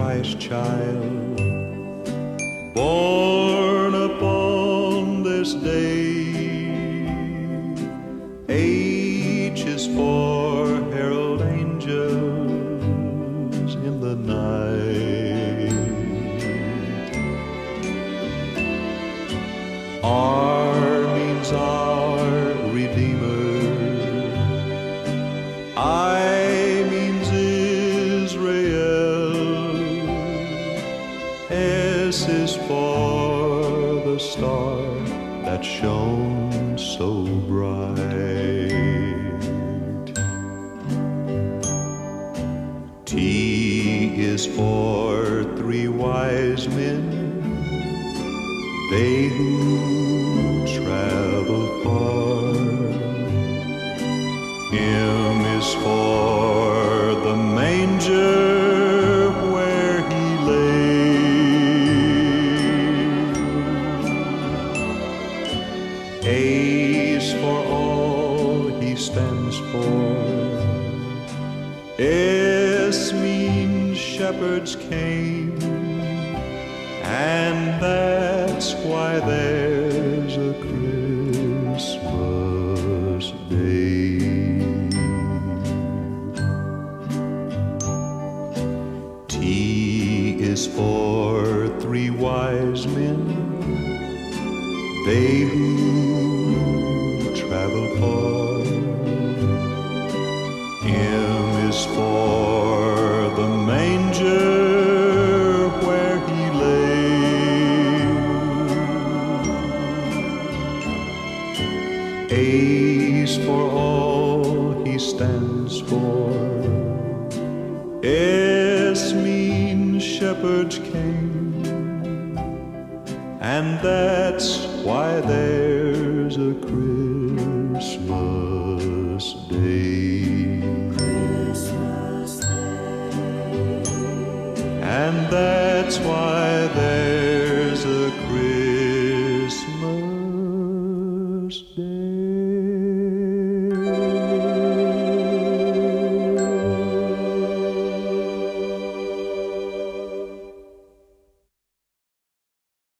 Christ child, born upon this day. H is for herald angels in the night. R means our Redeemer. I means Israel. S is for the star that shone so bright. T is for three wise men, they who travel far. M is for the manger where he lay. A's for all he stands for. S means shepherds came, and that's why there's a Christmas day. T is for three wise men, they who travel far. M is for the manger where he lay. A's for all he stands for. S means shepherds came, and that's why there's a Christmas day. And that's why there's a Christmas day.